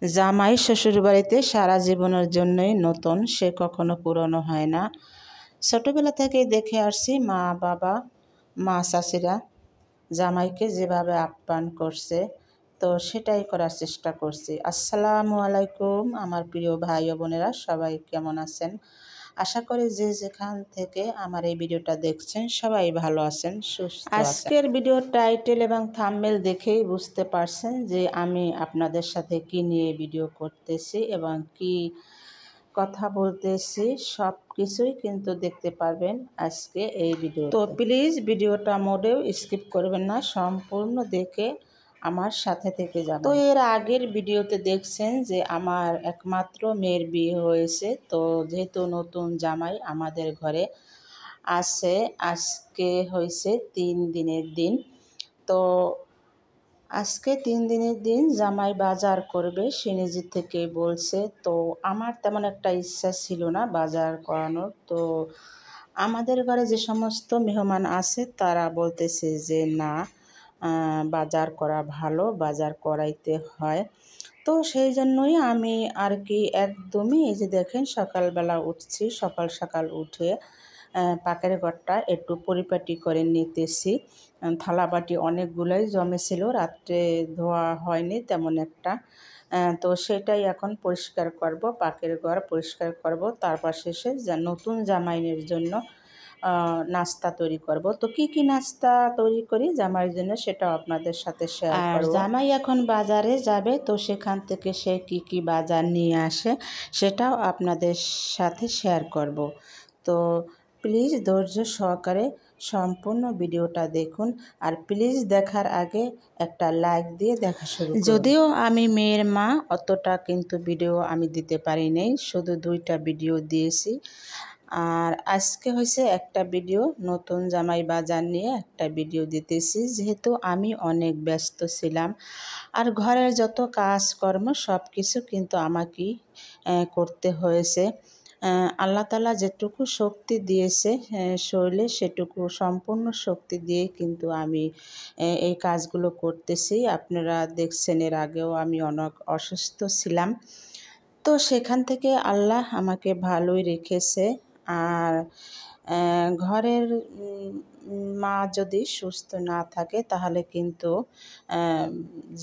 জামাই শ্বশুরবাড়িতে সারা জীবনের জন্যই নতুন, সে কখনো পুরনো হয় না। ছোটোবেলা থেকেই দেখে আসছি মা বাবা, মা চাচিরা জামাইকে যেভাবে আপ্যায়ন করছে, তো সেটাই করার চেষ্টা করছি। আসসালামু আলাইকুম আমার প্রিয় ভাই ও বোনেরা, সবাই কেমন আছেন? আশা করি যে যেখান থেকে আমার এই ভিডিওটা দেখছেন সবাই ভালো আছেন, সুস্থ আছেন। আজকের ভিডিওর টাইটেল এবং থাম্বনেল দেখেই বুঝতে পারছেন যে আমি আপনাদের সাথে কি নিয়ে ভিডিও করতেছি এবং কি কথা বলতেছি, সব কিছুই কিন্তু দেখতে পারবেন আজকে এই ভিডিও। তো প্লিজ ভিডিওটা মোটেও স্কিপ করবেন না, সম্পূর্ণ দেখে আমার সাথে থেকে যাবেন। তো এর আগের ভিডিওতে দেখছেন যে আমার একমাত্র মেয়ের বিয়ে হয়েছে। তো যেহেতু নতুন জামাই আমাদের ঘরে আছে, আজকে হয়েছে 3 দিনের দিন। তো আজকে 3 দিনের দিন জামাই বাজার করবে, সে নিজে থেকে বলছে। তো আমার তেমন একটা ইচ্ছা ছিল না বাজার করানোর। তো আমাদের ঘরে যে সমস্ত মেহমান আছে তারা বলতেছে যে না, বাজার করা ভালো, বাজার করাইতে হয়। তো সেই জন্যই আমি আর কি একদমই, এই যে দেখেন সকালবেলা উঠছি, সকাল সকাল উঠে পাকের ঘরটা একটু পরিপাটি করে নিতেছি। থালাবাটি অনেকগুলোই জমেছিল, রাত্রে ধোয়া হয়নি তেমন একটা। তো সেটাই এখন পরিষ্কার করব, পাকের ঘর পরিষ্কার করব। তারপর শেষে নতুন জামাইয়ের জন্য নাস্তা তৈরি করব। তো কি নাস্তা তৈরি করি জামাইয়ের জন্য সেটাও আপনাদের সাথে শেয়ার করব। জামাই এখন বাজারে যাবে, তো সেখান থেকে সে কি বাজার নিয়ে আসে সেটাও আপনাদের সাথে শেয়ার করব। তো প্লিজ ধৈর্য সহকারে সম্পূর্ণ ভিডিওটা দেখুন, আর প্লিজ দেখার আগে একটা লাইক দিয়ে দেখা শুরু করুন। যদিও আমি মেয়ের মা, অতটা কিন্তু ভিডিও আমি দিতে পারি নাই, শুধু 2টা ভিডিও দিয়েছি। আর আজকে হয়েছে একটা ভিডিও, নতুন জামাই বাজার নিয়ে একটা ভিডিও দিতেছি, যেহেতু আমি অনেক ব্যস্ত ছিলাম। আর ঘরের যত কাজকর্ম সব কিছু কিন্তু আমাকেই করতে হয়েছে। আল্লাহ তাআলা যেটুকু শক্তি দিয়েছে শরীরে, সেটুকু সম্পূর্ণ শক্তি দিয়ে কিন্তু আমি এই কাজগুলো করতেছি। আপনারা দেখছেন এর আগেও আমি অনেক অসুস্থ ছিলাম। তো সেখান থেকে আল্লাহ আমাকে ভালোই রেখেছে। আর ঘরের মা যদি সুস্থ না থাকে তাহলে কিন্তু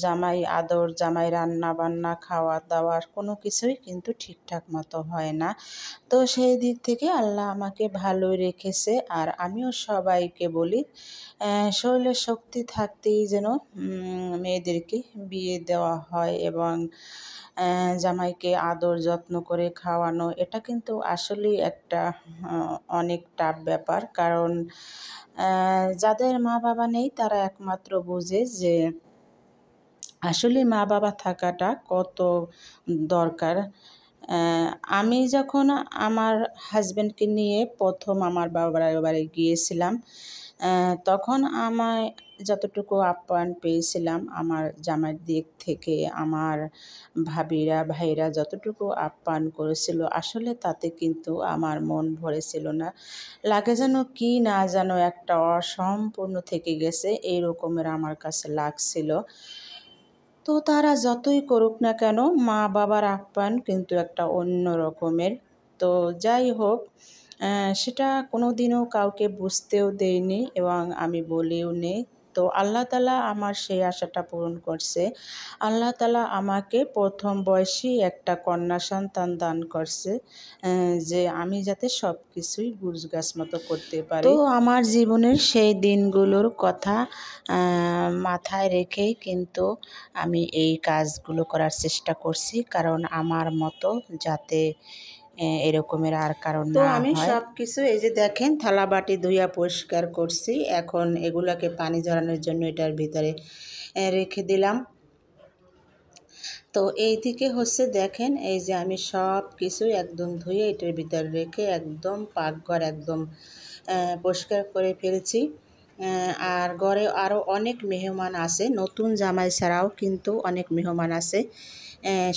জামাই আদর, জামাই রান্না বান্না, খাওয়া দাওয়ার কোনো কিছুই কিন্তু ঠিকঠাক মতো হয় না। তো সেই দিক থেকে আল্লাহ আমাকে ভালোই রেখেছে। আর আমিও সবাইকে বলি শরীরে শক্তি থাকতেই যেন মেয়েদেরকে বিয়ে দেওয়া হয় এবং জামাইকে আদর যত্ন করে খাওয়ানো, এটা কিন্তু আসলেই একটা অনেক টাফ ব্যাপার। কারণ যাদের মা বাবা নেই তারা একমাত্র বোঝে যে আসলে মা বাবা থাকাটা কত দরকার। আমি যখন আমার হাজব্যান্ডকে নিয়ে প্রথম আমার বাবার বাড়ি গিয়েছিলাম, তখন আমায় যতটুকু আপ্যায়ন পেয়েছিলাম আমার জামাইয়ের দিক থেকে, আমার ভাবিরা ভাইরা যতটুকু আপ্যায়ন করেছিল, আসলে তাতে কিন্তু আমার মন ভরেছিল না। লাগে যেন কি না যেন একটা অসম্পূর্ণ থেকে গেছে, এই রকমের আমার কাছে লাগছিল। তো তারা যতই করুক না কেন, মা বাবার আপ্যায়ন কিন্তু একটা অন্য রকমের। তো যাই হোক, সেটা কোনো দিনও কাউকে বুঝতেও দেইনি এবং আমি বলিও নি। তো আল্লাহ তাআলা আমার সেই আশাটা পূরণ করছে। আল্লাহ তাআলা আমাকে প্রথম বয়সেই একটা কন্যা সন্তান দান করছে, যে আমি যাতে সব কিছুই গুছগাছ মতো করতে পারি। তো আমার জীবনের সেই দিনগুলোর কথা মাথায় রেখেই কিন্তু আমি এই কাজগুলো করার চেষ্টা করছি, কারণ আমার মতো যাতে এরকমের আর কারণ না হয়। তো আমি সব কিছু, এই যে দেখেন থালা বাটি ধুইয়া পরিষ্কার করছি, এখন এগুলাকে পানি ঝরানোর জন্য এটার ভিতরে রেখে দিলাম। তো এইদিকে হচ্ছে দেখেন, এই যে আমি সব কিছু একদম ধুয়ে এটার ভিতরে রেখে একদম পাকঘর একদম পরিষ্কার করে ফেলছি। আর ঘরে আরও অনেক মেহমান আছে, নতুন জামাই ছাড়াও কিন্তু অনেক মেহমান আছে।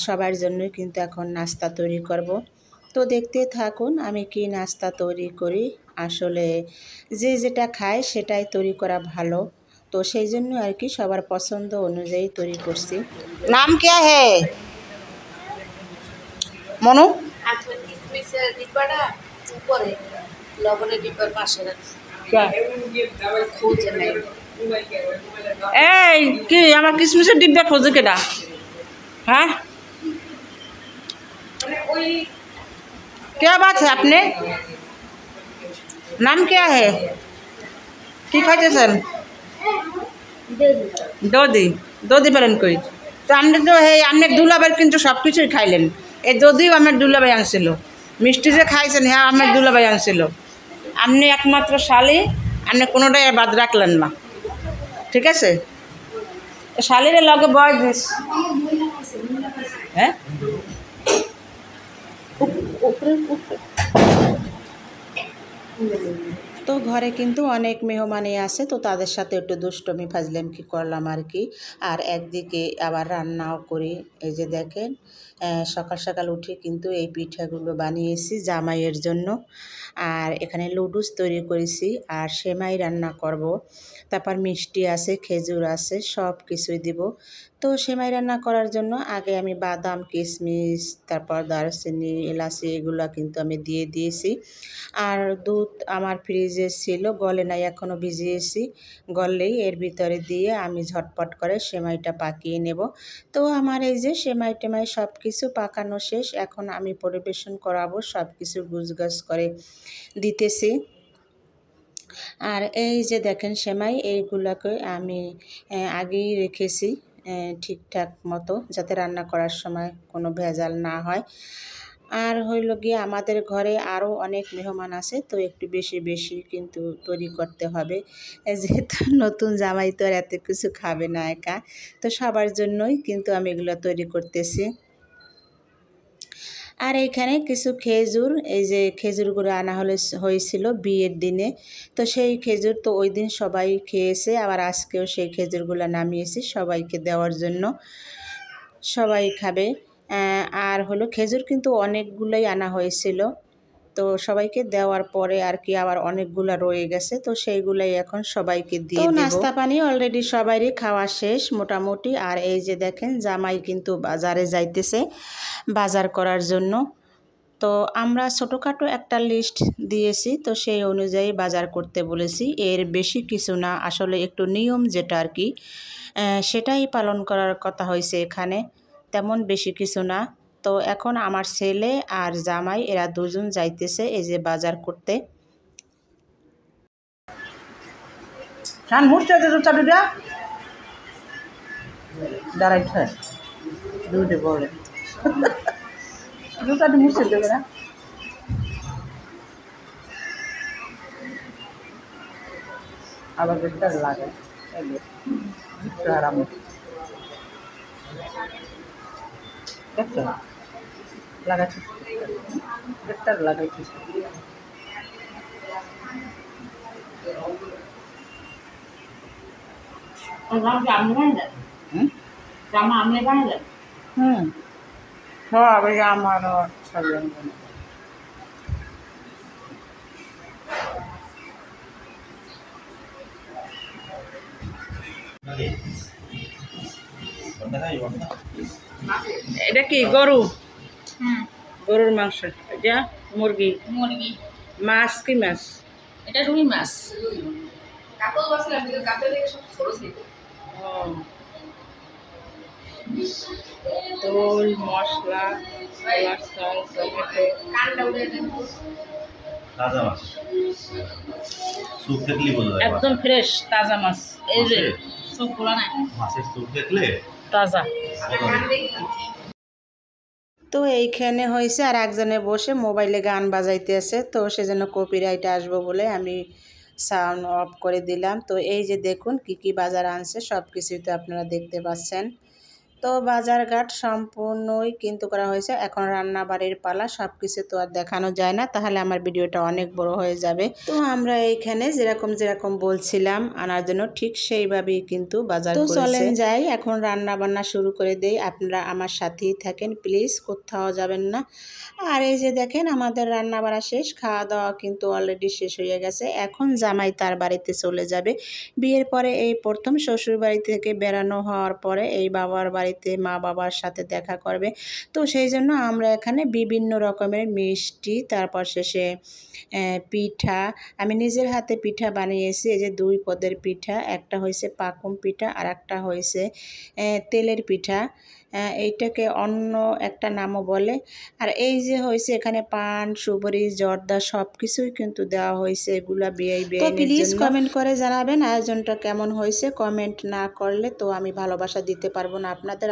সবার জন্যই কিন্তু এখন নাস্তা তৈরি করব। তো দেখতে থাকুন আমি কি নাস্তা তৈরি করি। আসলে যে যেটা খায় সেটাই তৈরি করা ভালো, তো সেই জন্য আর কি সবার পছন্দ অনুযায়ী তৈরি করছি। নাম क्या है? মনু কিসমিসের ডিব্বাটা উপরে লবণের ডিব্বার পাশে রাখছি খুঁজে নেই এই কি আমার কিসমিসের ডিব্বা খোঁজে কেডা হ্যাঁ क्या बात है आपने नाम क्या है কি খাইতেছেন দদি দদি পেলেন কই তো আপনি তো এই আপনার দুলাভাইয়ের কিন্তু সব কিছুই খাইলেন এই দদিও আমার দুলাভাই আনছিল মিষ্টি যে খাইছেন হ্যাঁ আমার দুলাভাই আনছিল আপনি একমাত্র শালি আপনি কোনোটাই বাদ রাখলেন না ঠিক আছে শালিরে লগে বয় দিস হ্যাঁ তো ঘরে কিন্তু অনেক মেহমানই আছে তো তাদের সাথে একটু দুষ্টমি ফাজলামি করলাম আর কি আর একদিকে আবার রান্নাও করি এই যে দেখেন সকাল সকাল উঠে কিন্তু এই পিঠাগুলো বানিয়েছি জামাইয়ের জন্য আর এখানে লুডুস তৈরি করেছি আর সেমাই রান্না করব তারপর মিষ্টি আছে খেজুর আছে সব কিছুই দিব তো সেমাই রান্না করার জন্য আগে আমি বাদাম কিশমিশ তারপর দারচিনি এলাচি এগুলো কিন্তু আমি দিয়ে দিয়েছি আর দুধ আমার ফ্রিজে ছিল গলে নাই এখনও ভিজিয়েছি গললেই এর ভিতরে দিয়ে আমি ঝটপট করে সেমাইটা পাকিয়ে নেব তো আমার এই যে সেমাই টেমাই সব কিছু পাকানো শেষ এখন আমি পরিবেশন করাবো সব কিছু গুছগাছ করে দিতেছি আর এই যে দেখেন সেমাই এইগুলোকে আমি আগেই রেখেছি ঠিকঠাক মতো যাতে রান্না করার সময় কোনো ভেজাল না হয় আর হইল গিয়ে আমাদের ঘরে আরও অনেক মেহমান আছে তো একটু বেশি বেশি কিন্তু তৈরি করতে হবে যেহেতু নতুন জামাই তো আর এত কিছু খাবে না একা তো সবার জন্যই কিন্তু আমি এগুলো তৈরি করতেছি আর এইখানে কিছু খেজুর এই যে খেজুরগুলো আনা হয়েছিল বিয়ের দিনে তো সেই খেজুর তো ওই দিন সবাই খেয়েছে আবার আজকেও সেই খেজুরগুলো নামিয়েছি সবাইকে দেওয়ার জন্য সবাই খাবে আর হলো খেজুর কিন্তু অনেকগুলোই আনা হয়েছিল তো সবাইকে দেওয়ার পরে আর কি আবার অনেকগুলো রয়ে গেছে তো সেইগুলাই এখন সবাইকে দিয়ে দেব নাস্তা পানি অলরেডি সবারই খাওয়া শেষ মোটামুটি আর এই যে দেখেন জামাই কিন্তু বাজারে যাইতেছে বাজার করার জন্য তো আমরা ছোটোখাটো একটা লিস্ট দিয়েছি তো সেই অনুযায়ী বাজার করতে বলেছি এর বেশি কিছু না আসলে একটু নিয়ম যেটা আর কি সেটাই পালন করার কথা হয়েছে এখানে তেমন বেশি কিছু না তো এখন আমার ছেলে আর জামাই এরা দুজন যাইতেছে এই যে বাজার করতে দাঁড়াইতে দুধে বলে জুতাটি মুছে দেবে না আবার বেশটা লাগে আরাম দেখছো লাগাচ্ছি বেশটা লাগাইছি জামা আমলে বানালেন সব আমার এটা কি গরু গরুর মাংস এটা মুরগি মুরগি মাছ কি মাছ এটা রুই মাছ কাতল বাসলাম কিন্তু কাতল থেকে সব ছোট ছিল তোল মশলা টমেটো কানটা উড়ে দেন তাজা মাছ স্যুপ দেখলেই বোঝা যায় একদম ফ্রেশ তাজা মাছ এই যে সব খোলা নাই মাছের স্যুপ দেখলে তাজা বোঝা যায়। তো এইখানে হয়েছে আর একজনে বসে মোবাইলে গান বাজাইতে আছে তো সেজন্য কপিরাইট আসবো বলে আমি সাউন্ড অফ করে দিলাম তো এই যে দেখুন কি কি বাজার আনছে সব কিছুই তো আপনারা দেখতে পাচ্ছেন তো বাজারঘাট সম্পূর্ণই কিন্তু করা হয়েছে এখন রান্না বাড়ির পালা সব কিছু তো আর দেখানো যায় না তাহলে আমার ভিডিওটা অনেক বড় হয়ে যাবে তো আমরা এইখানে যেরকম বলছিলাম আনার জন্য ঠিক সেইভাবেই কিন্তু বাজার তো চলেন যাই এখন রান্না বান্না শুরু করে দেই আপনারা আমার সাথেই থাকেন প্লিজ কোথাও যাবেন না আর এই যে দেখেন আমাদের রান্না বাড়া শেষ খাওয়া দাওয়া কিন্তু অলরেডি শেষ হয়ে গেছে এখন জামাই তার বাড়িতে চলে যাবে বিয়ের পরে এই প্রথম শ্বশুর বাড়ি থেকে বেড়ানো হওয়ার পরে এই বাবার বাড়ি বাড়িতে মা বাবার সাথে দেখা করবে। তো সেই জন্য আমরা এখানে বিভিন্ন রকমের মিষ্টি, তারপর শেষে পিঠা, আমি নিজের হাতে পিঠা বানিয়েছি। এই যে 2 পদের পিঠা, একটা হয়েছে পাকুম পিঠা আর একটা হয়েছে তেলের পিঠা, এইটাকে অন্য একটা নামও বলে। আর এই যে হয়েছে এখানে পান, সুপারি, জর্দা সব কিছুই কিন্তু দেওয়া হয়েছে, এগুলা বিয়ে। তো প্লিজ কমেন্ট করে জানাবেন আয়োজনটা কেমন হয়েছে। কমেন্ট না করলে তো আমি ভালোবাসা দিতে পারবো না আপনাদের।